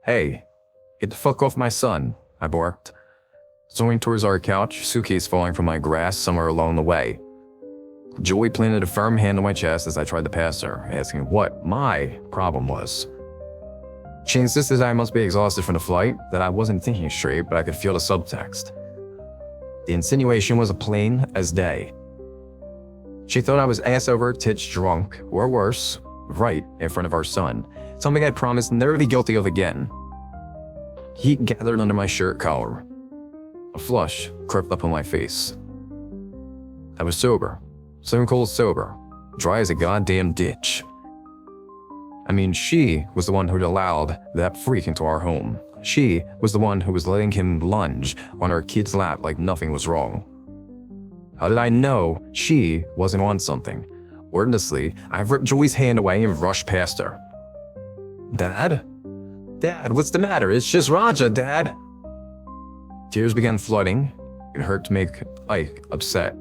Hey, get the fuck off my son, I barked, zooming towards our couch, suitcase falling from my grasp somewhere along the way. Joey planted a firm hand on my chest as I tried to pass her, asking what my problem was. She insisted I must be exhausted from the flight, that I wasn't thinking straight, but I could feel the subtext. The insinuation was plain as day. She thought I was ass over tits drunk, or worse, right in front of our son, something I promised never to be guilty of again. Heat gathered under my shirt collar. A flush crept up on my face. I was sober, stone cold sober, dry as a goddamn ditch. I mean, she was the one who'd allowed that freak into our home. She was the one who was letting him lunge on our kid's lap like nothing was wrong. How did I know she wasn't on something? Wordlessly, I ripped Joey's hand away and rushed past her. Dad? Dad, what's the matter? It's just Raja, Dad. Tears began flooding. It hurt to make Ike upset.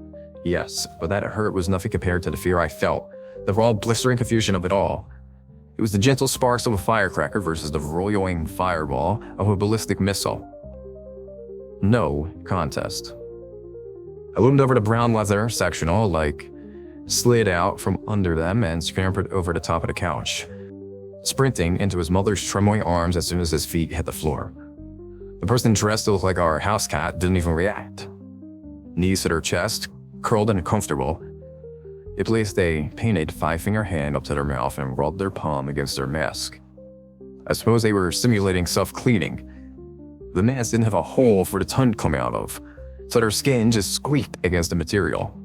Yes, but that hurt was nothing compared to the fear I felt, the raw, blistering confusion of it all. It was the gentle sparks of a firecracker versus the roiling fireball of a ballistic missile. No contest. I loomed over the brown leather sectional, slid out from under them and scampered over the top of the couch, sprinting into his mother's trembling arms as soon as his feet hit the floor. The person dressed to look like our house cat didn't even react. Knees at her chest, curled and comfortable. It placed a painted 5-finger hand up to their mouth and rubbed their palm against their mask. I suppose they were simulating self-cleaning. The mask didn't have a hole for the tongue to come out of, so their skin just squeaked against the material.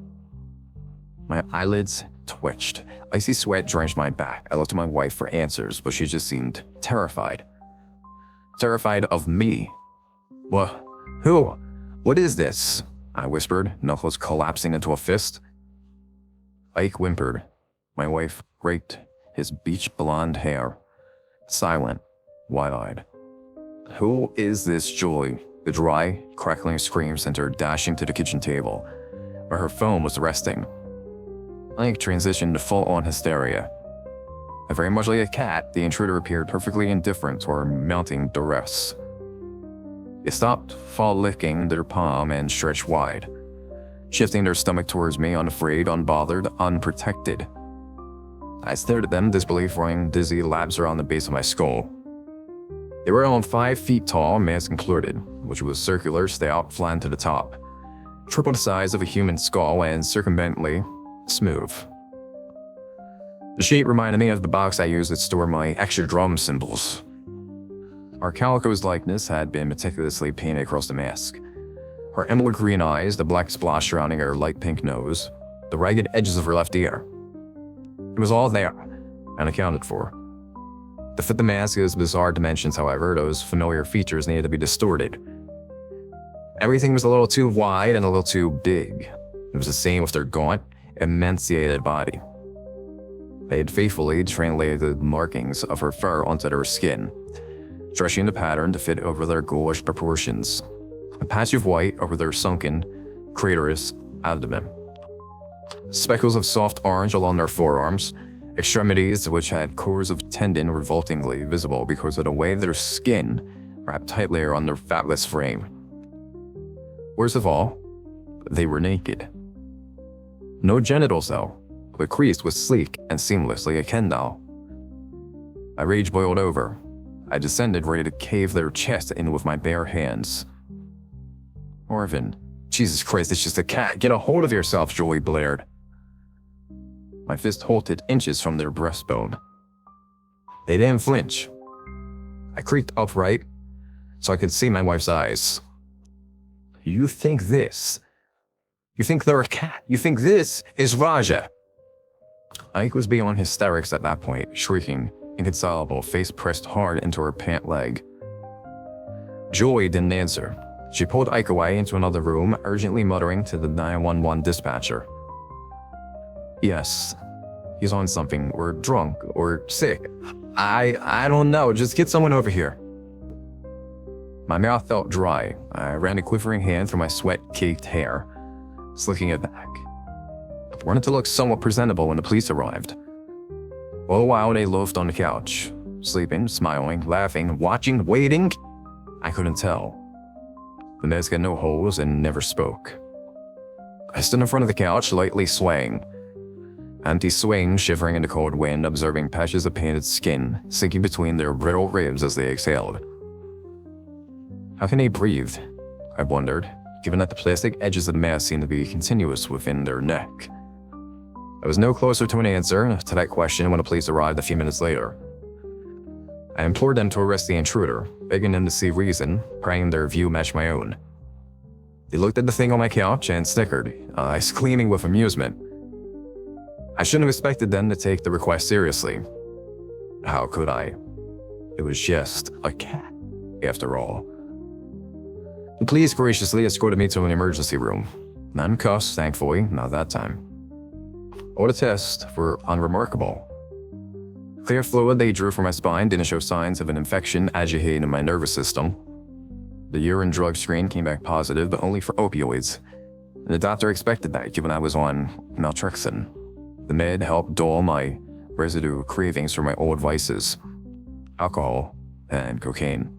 My eyelids twitched. Icy sweat drenched my back. I looked at my wife for answers, but she just seemed terrified. Terrified of me. What? Who? What is this? I whispered, knuckles collapsing into a fist. Ike whimpered. My wife raked his beach blonde hair. Silent, wide-eyed. Who is this Julie? The dry, crackling scream sent her dashing to the kitchen table, where her phone was resting. Ike transitioned to full-on hysteria. Very much like a cat, the intruder appeared perfectly indifferent to our mounting duress. They stopped, licking their palm and stretched wide, shifting their stomach towards me, unafraid, unbothered, unprotected. I stared at them, disbelief running dizzy laps around the base of my skull. They were on 5 feet tall, mask included, which was circular, stout, flattened to the top, triple the size of a human skull and circumvently smooth. The shape reminded me of the box I used to store my extra drum cymbals. Our calico's likeness had been meticulously painted across the mask. Her emerald green eyes, the black splotch surrounding her light pink nose, the ragged edges of her left ear. It was all there, and accounted for. To fit the mask's bizarre dimensions, however, those familiar features needed to be distorted. Everything was a little too wide and a little too big. It was the same with their gaunt, emaciated body. They had faithfully translated the markings of her fur onto their skin, stretching the pattern to fit over their ghoulish proportions. A patch of white over their sunken, craterous abdomen. Speckles of soft orange along their forearms, extremities which had cores of tendon revoltingly visible because of the way their skin wrapped tightly around their fatless frame. Worst of all, they were naked. No genitals though. The crease was sleek and seamless like a Ken doll. My rage boiled over. I descended, ready to cave their chest in with my bare hands. Orvin, Jesus Christ, it's just a cat. Get a hold of yourself, Joey blared. My fist halted inches from their breastbone. They didn't flinch. I creaked upright so I could see my wife's eyes. You think this? You think they're a cat? You think this is Raja? Ike was beyond hysterics at that point, shrieking, inconsolable, face pressed hard into her pant leg. Joey didn't answer. She pulled Ike away into another room, urgently muttering to the 911 dispatcher. Yes, he's on something, or drunk, or sick. I don't know, just get someone over here. My mouth felt dry. I ran a quivering hand through my sweat-caked hair, slicking it back. I wanted to look somewhat presentable when the police arrived. All the while they loafed on the couch, sleeping, smiling, laughing, watching, waiting. I couldn't tell. The mask had no holes and never spoke. I stood in front of the couch, lightly swaying. Empty swing, shivering in the cold wind, observing patches of painted skin sinking between their brittle ribs as they exhaled. How can they breathe? I wondered, given that the plastic edges of the mask seemed to be continuous within their neck. I was no closer to an answer to that question when the police arrived a few minutes later. I implored them to arrest the intruder, begging them to see reason, praying their view matched my own. They looked at the thing on my couch and snickered, eyes gleaming with amusement. I shouldn't have expected them to take the request seriously. How could I? It was just a cat, after all. The police graciously escorted me to an emergency room. Not in cuffs, thankfully, not that time. All the tests were unremarkable. Clear fluid they drew from my spine didn't show signs of an infection agitating my nervous system. The urine drug screen came back positive, but only for opioids. And the doctor expected that, given I was on naltrexone. The med helped dull my residual cravings for my old vices, alcohol and cocaine,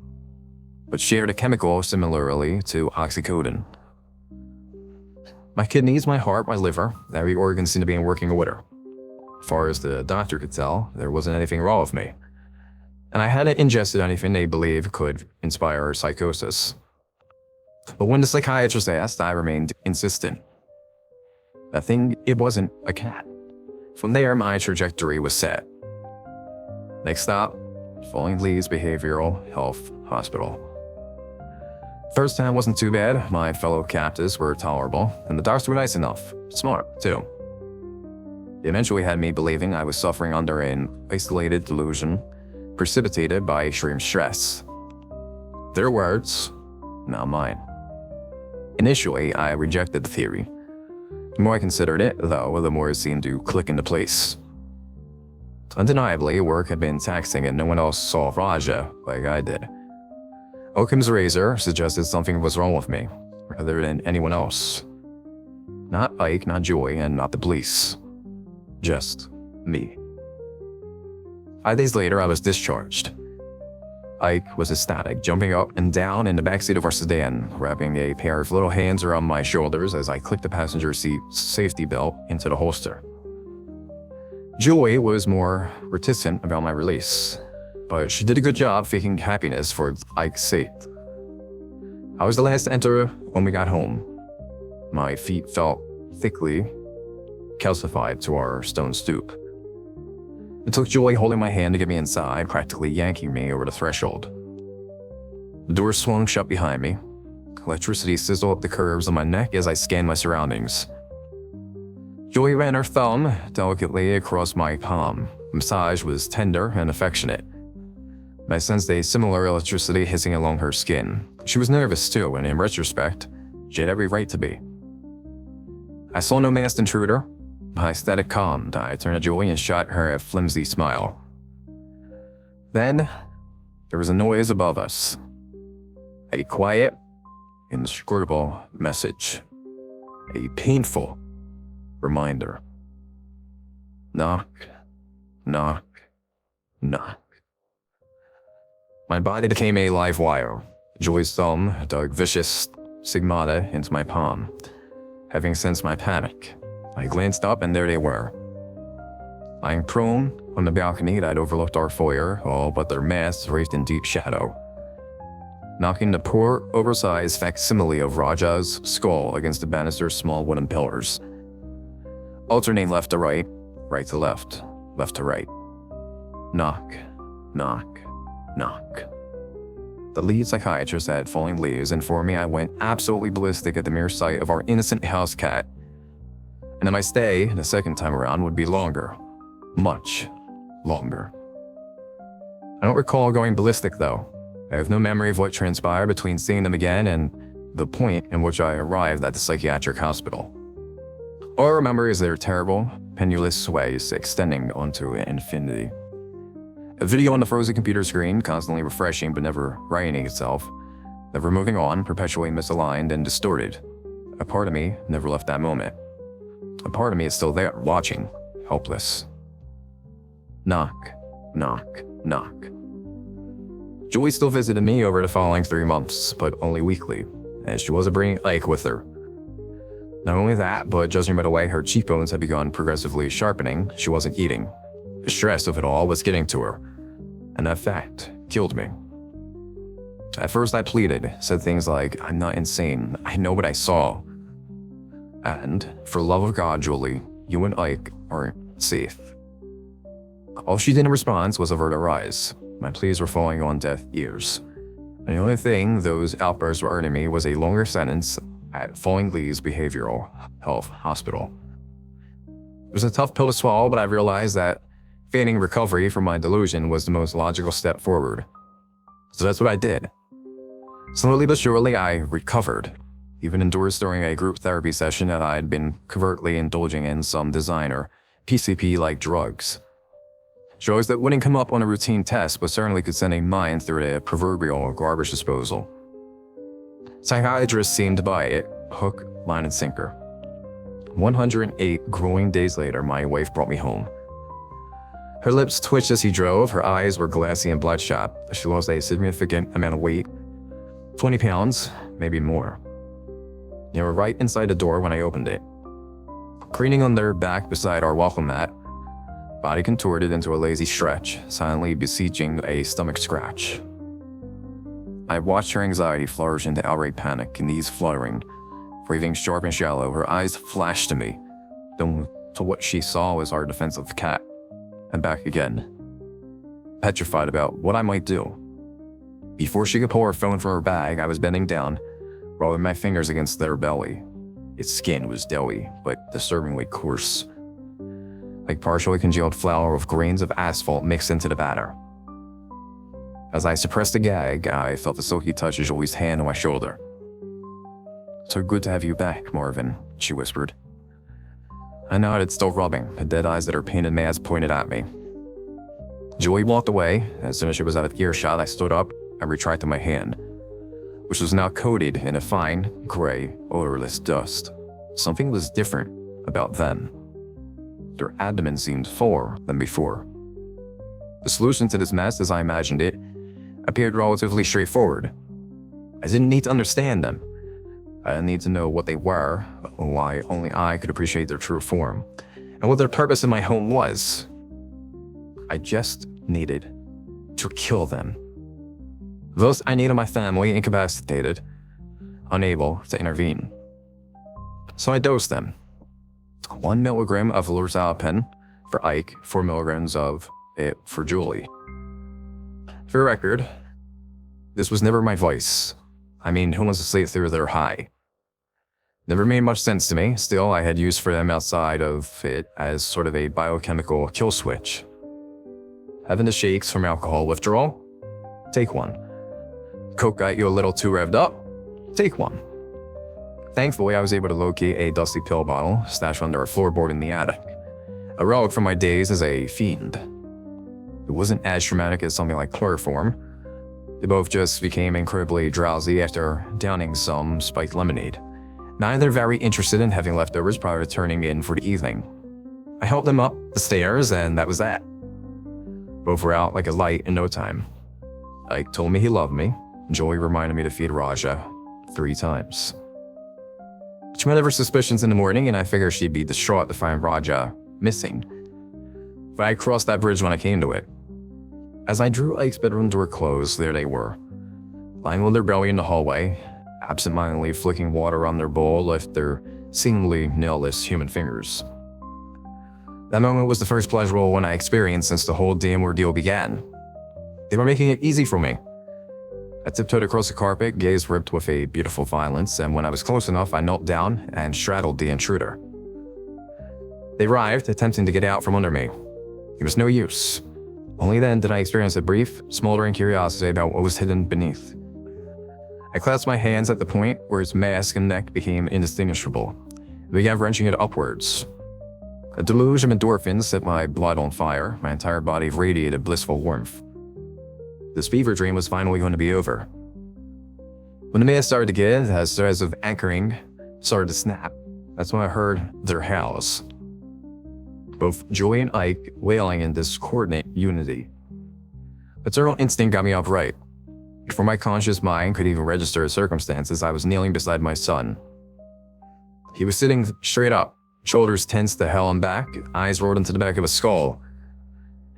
but shared a chemical similarly to oxycodone. My kidneys, my heart, my liver, every organ seemed to be in working order. As far as the doctor could tell, there wasn't anything wrong with me, and I hadn't ingested anything they believed could inspire psychosis. But when the psychiatrist asked, I remained insistent. That thing, it wasn't a cat. From there, my trajectory was set. Next stop, Falling Leaves Behavioral Health Hospital. First time wasn't too bad. My fellow captives were tolerable, and the doctors were nice enough. Smart, too. They eventually had me believing I was suffering under an isolated delusion precipitated by extreme stress. Their words, not mine. Initially, I rejected the theory. The more I considered it, though, the more it seemed to click into place. Undeniably, work had been taxing and no one else saw Raja like I did. Occam's razor suggested something was wrong with me, rather than anyone else. Not Ike, not Joy, and not the police. Just me. 5 days later, I was discharged. Ike was ecstatic, jumping up and down in the backseat of our sedan, wrapping a pair of little hands around my shoulders as I clicked the passenger seat safety belt into the holster. Joy was more reticent about my release, but she did a good job faking happiness for Ike's sake. I was the last to enter when we got home. My feet felt thickly calcified to our stone stoop. It took Joy holding my hand to get me inside, practically yanking me over the threshold. The door swung shut behind me. Electricity sizzled up the curves of my neck as I scanned my surroundings. Joy ran her thumb delicately across my palm. The massage was tender and affectionate. I sensed a similar electricity hissing along her skin. She was nervous too, and in retrospect, she had every right to be. I saw no masked intruder. My static calmed. I turned to Joy and shot her a flimsy smile. Then, there was a noise above us. A quiet, inscrutable message. A painful reminder. Knock, knock, knock. My body became a live wire. Joy's thumb dug vicious stigmata into my palm. Having sensed my panic, I glanced up and there they were. Lying prone on the balcony that overlooked our foyer, all but their masks raised in deep shadow. Knocking the poor, oversized facsimile of Raja's skull against the banister's small wooden pillars. Alternating left to right, right to left, left to right. Knock, knock, knock. The lead psychiatrist at Falling Leaves informed me I went absolutely ballistic at the mere sight of our innocent house cat, and that my stay the second time around would be longer. Much longer. I don't recall going ballistic though. I have no memory of what transpired between seeing them again and the point in which I arrived at the psychiatric hospital. All I remember is their terrible, pendulous sways extending onto infinity. A video on the frozen computer screen, constantly refreshing but never righting itself, never moving on, perpetually misaligned and distorted. A part of me never left that moment. A part of me is still there, watching, helpless. Knock, knock, knock. Joy still visited me over the following 3 months, but only weekly, and she wasn't bringing Ike with her. Not only that, but judging by the way her cheekbones had begun progressively sharpening, she wasn't eating. The stress of it all was getting to her, and that fact killed me. At first I pleaded, said things like, "I'm not insane, I know what I saw." And, for love of God, Julie, you and Ike aren't safe. All she did in response was avert her eyes. My pleas were falling on deaf ears. And the only thing those outbursts were earning me was a longer sentence at Falling Lee's Behavioral Health Hospital. It was a tough pill to swallow, but I realized that feigning recovery from my delusion was the most logical step forward. So that's what I did. Slowly but surely, I recovered, even endured during a group therapy session that I had been covertly indulging in some designer, PCP-like drugs. Drugs that wouldn't come up on a routine test, but certainly could send a mind through a proverbial garbage disposal. Psychiatrists seemed to buy it, hook, line, and sinker. 108 grueling days later, my wife brought me home. Her lips twitched as he drove, her eyes were glassy and bloodshot. She lost a significant amount of weight, 20 pounds, maybe more. They were right inside the door when I opened it. Craning on their back beside our welcome mat, body contorted into a lazy stretch, silently beseeching a stomach scratch. I watched her anxiety flourish into outright panic, knees fluttering, breathing sharp and shallow. Her eyes flashed to me, then to what she saw was our defensive cat, and back again, petrified about what I might do. Before she could pull her phone from her bag, I was bending down, rubbing my fingers against their belly. Its skin was doughy, but disturbingly coarse, like partially congealed flour with grains of asphalt mixed into the batter. As I suppressed a gag, I felt the silky touch of Julie's hand on my shoulder. "So good to have you back, Marvin," she whispered. I nodded, still rubbing, the dead eyes that her painted mask pointed at me. Julie walked away. As soon as she was out of earshot, I stood up and retracted my hand, which was now coated in a fine, gray, odorless dust. Something was different about them. Their abdomen seemed fuller than before. The solution to this mess, as I imagined it, appeared relatively straightforward. I didn't need to understand them. I didn't need to know what they were, why only I could appreciate their true form, and what their purpose in my home was. I just needed to kill them. Thus, I needed my family incapacitated, unable to intervene. So I dosed them. 1 milligram of lorazepam for Ike, 4 milligrams of it for Julie. For the record, this was never my vice. I mean, who wants to sleep through their high? Never made much sense to me. Still, I had use for them outside of it as sort of a biochemical kill switch. Having the shakes from alcohol withdrawal? Take one. Coke got you a little too revved up? Take one. Thankfully, I was able to locate a dusty pill bottle stashed under a floorboard in the attic, a relic from my days as a fiend. It wasn't as traumatic as something like chloroform. They both just became incredibly drowsy after downing some spiked lemonade. Neither very interested in having leftovers prior to turning in for the evening. I helped them up the stairs, and that was that. Both were out like a light in no time. Ike told me he loved me. Joey reminded me to feed Raja 3 times. She met her suspicions in the morning, and I figured she'd be distraught to find Raja missing. But I crossed that bridge when I came to it. As I drew Ike's bedroom door closed, there they were, lying on their belly in the hallway, absentmindedly flicking water on their bowl with their seemingly nailless human fingers. That moment was the first pleasurable one I experienced since the whole damn ordeal began. They were making it easy for me. I tiptoed across the carpet, gaze ripped with a beautiful violence, and when I was close enough, I knelt down and straddled the intruder. They writhed, attempting to get out from under me. It was no use. Only then did I experience a brief, smoldering curiosity about what was hidden beneath. I clasped my hands at the point where its mask and neck became indistinguishable, and began wrenching it upwards. A deluge of endorphins set my blood on fire. My entire body radiated blissful warmth. This fever dream was finally going to be over. When the mask started to give, as threads of anchoring started to snap, that's when I heard their howls. Both Joey and Ike wailing in discordant unity. Paternal instinct got me upright. Before my conscious mind could even register the circumstances, I was kneeling beside my son. He was sitting straight up, shoulders tensed the hell and back, eyes rolled into the back of his skull.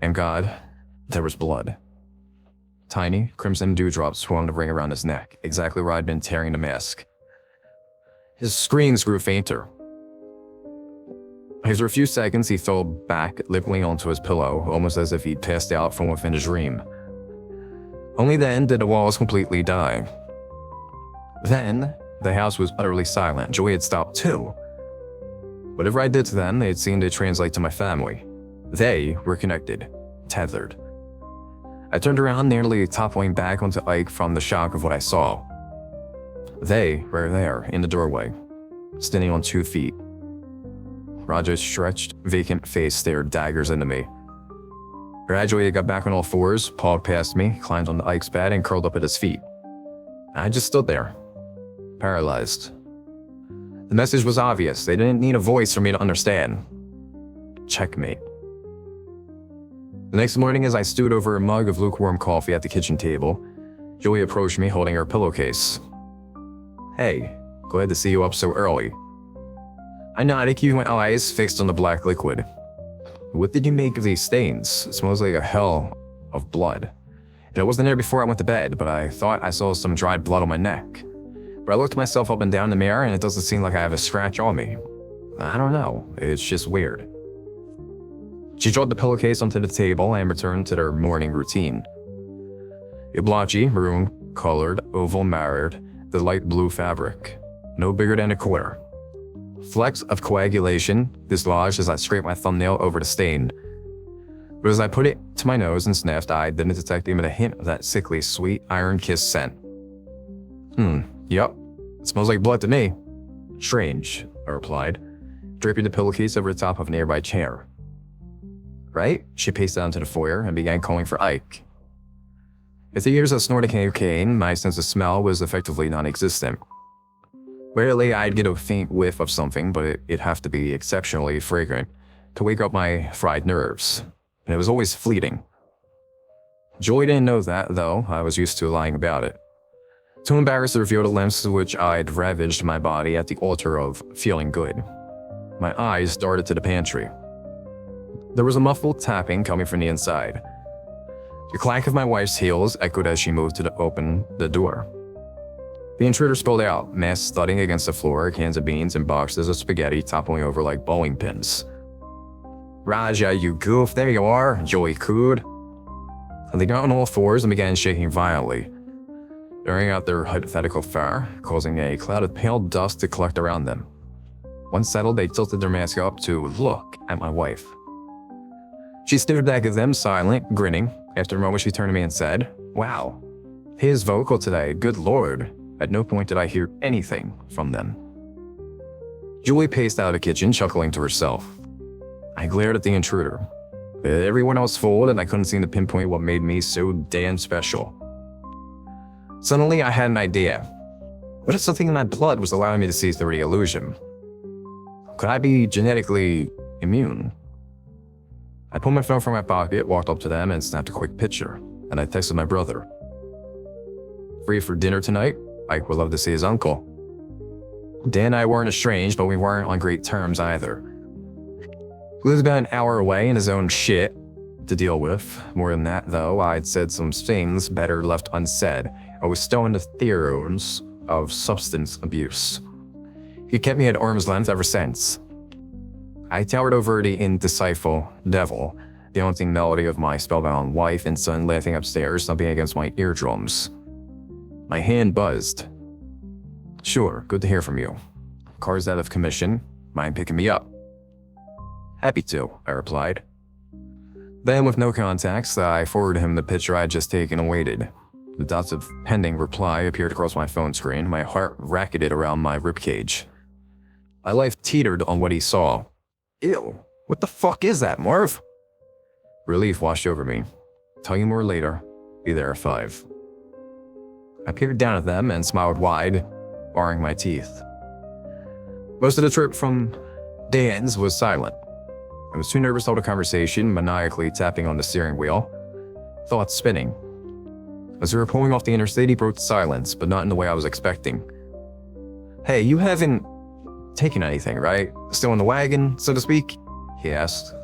And God, there was blood. Tiny, crimson dewdrops swung the ring around his neck, exactly where I'd been tearing the mask. His screams grew fainter. After a few seconds, he fell back, limping onto his pillow, almost as if he'd passed out from within a dream. Only then did the walls completely die. Then, the house was utterly silent. Joy had stopped too. Whatever I did to them, it seemed to translate to my family. They were connected, tethered. I turned around, nearly toppling back onto Ike from the shock of what I saw. They were there, in the doorway, standing on 2 feet. Raja's stretched, vacant face stared daggers into me. Gradually, I got back on all fours, pawed past me, climbed onto Ike's bed, and curled up at his feet. I just stood there, paralyzed. The message was obvious. They didn't need a voice for me to understand. Checkmate. The next morning, as I stewed over a mug of lukewarm coffee at the kitchen table, Joey approached me holding her pillowcase. "Hey, glad to see you up so early." I nodded, keeping my eyes fixed on the black liquid. "What did you make of these stains? It smells like a hell of blood. It wasn't there before I went to bed, but I thought I saw some dried blood on my neck. But I looked myself up and down the mirror, and it doesn't seem like I have a scratch on me. I don't know, it's just weird." She dropped the pillowcase onto the table and returned to their morning routine. A blotchy, maroon-colored, oval mirrored the light blue fabric, no bigger than a quarter. Flecks of coagulation dislodged as I scraped my thumbnail over the stain. But as I put it to my nose and sniffed, I didn't detect even a hint of that sickly, sweet, iron-kissed scent. Yup, it smells like blood to me." "Strange," I replied, draping the pillowcase over the top of a nearby chair. "Right?" She paced down to the foyer and began calling for Ike. After years of snorting cocaine, my sense of smell was effectively non-existent. Rarely I'd get a faint whiff of something, but it'd have to be exceptionally fragrant to wake up my fried nerves, and it was always fleeting. Joy didn't know that, though. I was used to lying about it. Too embarrassed to reveal the lengths to which I'd ravaged my body at the altar of feeling good. My eyes darted to the pantry. There was a muffled tapping coming from the inside. The clack of my wife's heels echoed as she moved to open the door. The intruder spilled out, mess thudding against the floor, cans of beans and boxes of spaghetti toppling over like bowling pins. "Raja, you goof, there you are," Joey cooed. They got on all fours and began shaking violently, airing out their hypothetical fire, causing a cloud of pale dust to collect around them. Once settled, they tilted their mask up to look at my wife. She stared back at them, silent, grinning. After a moment, she turned to me and said, "Wow, he is vocal today, good lord." At no point did I hear anything from them. Julie paced out of the kitchen, chuckling to herself. I glared at the intruder. Everyone else fooled, and I couldn't seem to pinpoint what made me so damn special. Suddenly, I had an idea. What if something in my blood was allowing me to see through the illusion? Could I be genetically immune? I pulled my phone from my pocket, walked up to them, and snapped a quick picture. And I texted my brother. "Free for dinner tonight? Ike would love to see his uncle." Dan and I weren't estranged, but we weren't on great terms either. He lived about an hour away in his own shit to deal with. More than that, though, I'd said some things better left unsaid. I was still into theories of substance abuse. He kept me at arm's length ever since. I towered over the indecipherable devil, the haunting melody of my spellbound wife and son laughing upstairs, thumping against my eardrums. My hand buzzed. "Sure, good to hear from you. Car's out of commission. Mind picking me up?" "Happy to," I replied. Then, with no context, I forwarded him the picture I'd just taken and waited. The dots of pending reply appeared across my phone screen. My heart racketed around my ribcage. My life teetered on what he saw. "Ew, what the fuck is that, Marv?" Relief washed over me. "Tell you more later. Be there at 5. I peered down at them and smiled wide, baring my teeth. Most of the trip from Dan's was silent. I was too nervous to hold a conversation, maniacally tapping on the steering wheel. thoughts spinning. As we were pulling off the interstate, he broke silence, but not in the way I was expecting. "Hey, you haven't taken anything, right? Still in the wagon, so to speak?" he asked.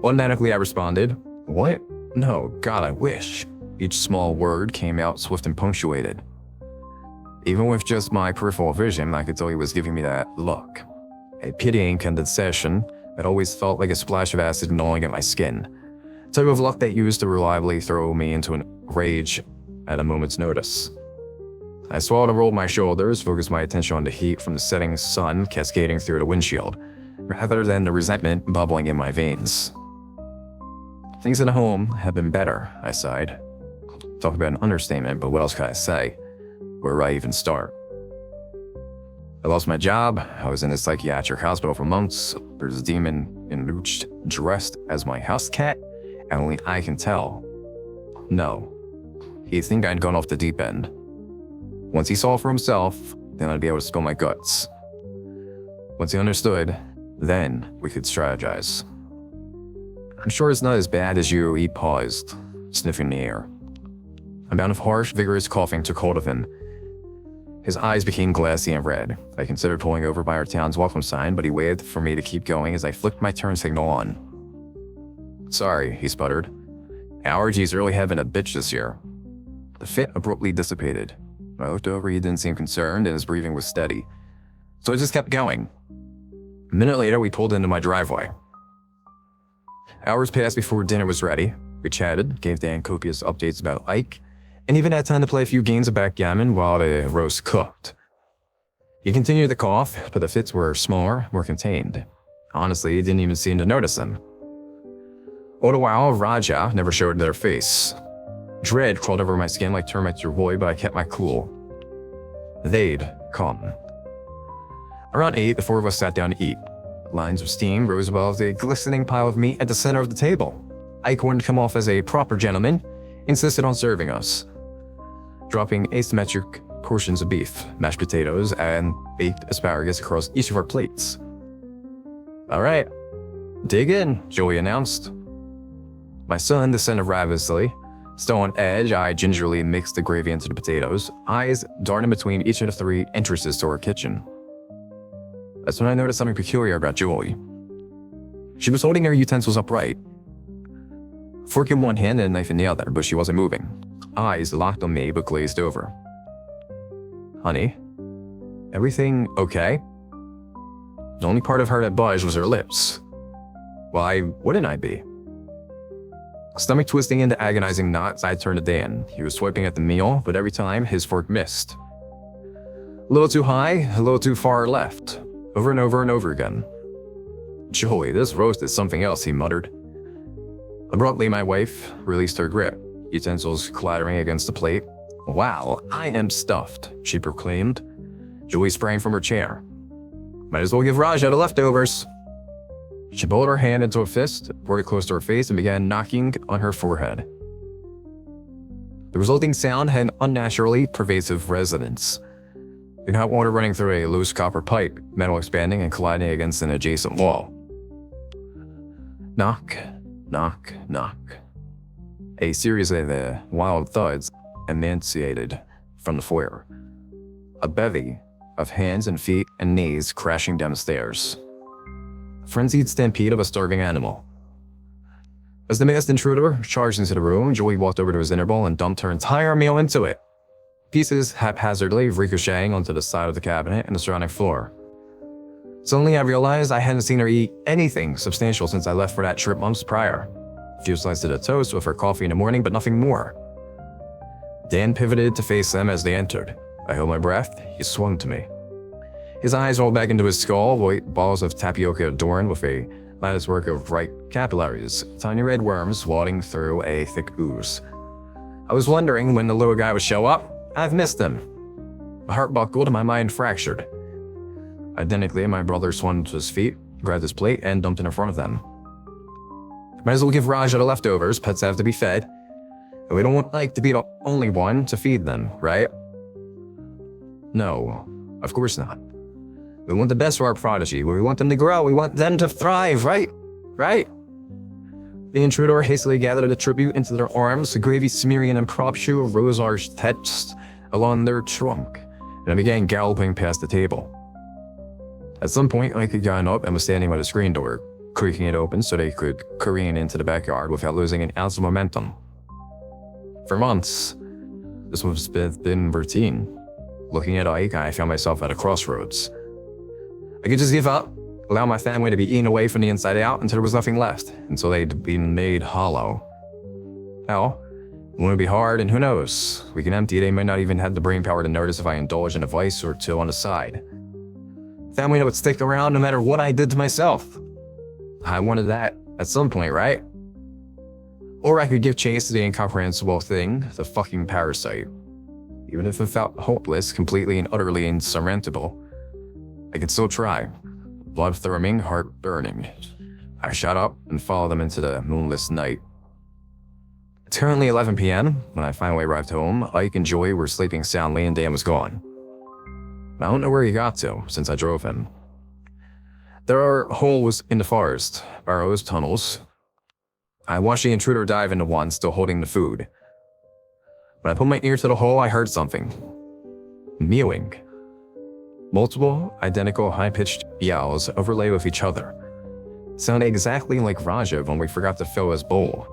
Automatically, I responded, "What? No, God, I wish." Each small word came out swift and punctuated. Even with just my peripheral vision, I could tell he was giving me that look. A pitying condensation that always felt like a splash of acid gnawing at my skin. A type of luck that used to reliably throw me into a rage at a moment's notice. I swallowed and rolled my shoulders, focused my attention on the heat from the setting sun cascading through the windshield, rather than the resentment bubbling in my veins. "Things at home have been better," I sighed. Talk about an understatement, but what else can I say? Where do I even start? I lost my job, I was in a psychiatric hospital for months, there's a demon in Luch dressed as my house cat, and only I can tell. No. He'd think I'd gone off the deep end. Once he saw for himself, then I'd be able to spill my guts. Once he understood, then we could strategize. "I'm sure it's not as bad as you," he paused, sniffing the air. A bout of harsh, vigorous coughing took hold of him. His eyes became glassy and red. I considered pulling over by our town's welcome sign, but he waved for me to keep going as I flicked my turn signal on. "Sorry," he sputtered. "Allergies really have been a bitch this year." The fit abruptly dissipated. When I looked over, he didn't seem concerned and his breathing was steady. So I just kept going. A minute later, we pulled into my driveway. Hours passed before dinner was ready. We chatted, gave Dan copious updates about Ike, and even had time to play a few games of backgammon while the roast cooked. He continued to cough, but the fits were smaller, more contained. Honestly, he didn't even seem to notice them. All the while, Raja never showed their face. Dread crawled over my skin like termites or void, but I kept my cool. They'd come. Around 8, the four of us sat down to eat. Lines of steam rose above the glistening pile of meat at the center of the table. Ike wanted to come off as a proper gentleman, insisted on serving us, dropping asymmetric portions of beef, mashed potatoes, and baked asparagus across each of our plates. "All right, dig in," Joey announced. My son descended ravenously. Still on edge, I gingerly mixed the gravy into the potatoes, eyes darting between each of the 3 entrances to our kitchen. That's when I noticed something peculiar about Joey. She was holding her utensils upright, fork in one hand and a knife in the other, but she wasn't moving. Eyes locked on me but glazed over. "Honey, everything okay?" The only part of her that budged was her lips. Why wouldn't I be? Stomach twisting into agonizing knots, I turned to Dan. He was swiping at the meal, but every time, his fork missed. A little too high, a little too far left. Over and over and over again. "Joey, this roast is something else," he muttered. Abruptly, my wife released her grip, utensils clattering against the plate. "Wow, I am stuffed," she proclaimed. Joey sprang from her chair. "Might as well give Raja the leftovers." She balled her hand into a fist, brought it close to her face, and began knocking on her forehead. The resulting sound had an unnaturally pervasive resonance. The hot water running through a loose copper pipe, metal expanding and colliding against an adjacent wall. Knock, knock, knock. A series of wild thuds emanated from the foyer. A bevy of hands and feet and knees crashing down the stairs. A frenzied stampede of a starving animal. As the masked intruder charged into the room, Joey walked over to his interval and dumped her entire meal into it. Pieces haphazardly ricocheting onto the side of the cabinet and the surrounding floor. Suddenly I realized I hadn't seen her eat anything substantial since I left for that trip months prior. A few slices of toast with her coffee in the morning, but nothing more. Dan pivoted to face them as they entered. I held my breath. He swung to me. His eyes rolled back into his skull, white balls of tapioca adorned with a latticework of bright capillaries, tiny red worms wadding through a thick ooze. I was wondering when the little guy would show up. I've missed him. My heart buckled and my mind fractured. Identically, my brother swung to his feet, grabbed his plate, and dumped it in front of them. Might as well give Raja the leftovers. Pets have to be fed. And we don't want Ike to be the only one to feed them, right? No, of course not. We want the best for our prodigy. We want them to grow. We want them to thrive, right? Right? The intruder hastily gathered a tribute into their arms, a gravy smearing and impromptu rose-arch text along their trunk, and began galloping past the table. At some point, I had gotten up and was standing by the screen door, creaking it open so they could careen into the backyard without losing an ounce of momentum. For months, this was been routine. Looking at Ike, I found myself at a crossroads. I could just give up, allow my family to be eaten away from the inside out until there was nothing left, until they'd been made hollow. Hell, it wouldn't be hard, and who knows? We can empty, they might not even have the brain power to notice if I indulge in a vice or two on the side. Family that would stick around no matter what I did to myself. I wanted that at some point, right? Or I could give chase to the incomprehensible thing, the fucking parasite. Even if it felt hopeless, completely and utterly insurmountable, I could still try. Blood thrumming, heart burning. I shot up and followed them into the moonless night. It's currently 11 p.m. When I finally arrived home, Ike and Joy were sleeping soundly and Dan was gone. I don't know where he got to, since I drove him. There are holes in the forest, burrows, tunnels. I watched the intruder dive into one, still holding the food. When I put my ear to the hole, I heard something. Mewing. Multiple, identical, high-pitched yowls overlay with each other. Sounded exactly like Rajiv when we forgot to fill his bowl.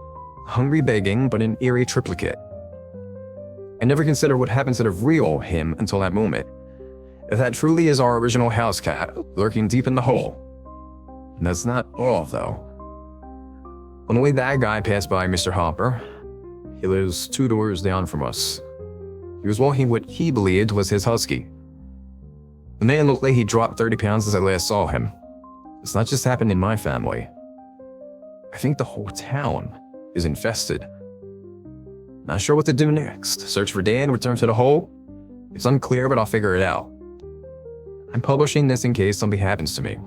Hungry begging, but an eerie triplicate. I never considered what happened to the real him until that moment. If that truly is our original house cat, lurking deep in the hole. And that's not all, though. On the way that guy passed by Mr. Hopper, he lives 2 doors down from us. He was walking what he believed was his husky. The man looked like he dropped 30 pounds as I last saw him. It's not just happened in my family. I think the whole town is infested. Not sure what to do next. Search for Dan, return to the hole? It's unclear, but I'll figure it out. I'm publishing this in case something happens to me.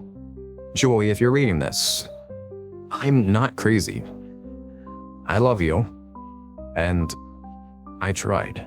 Joey, if you're reading this, I'm not crazy. I love you, and I tried.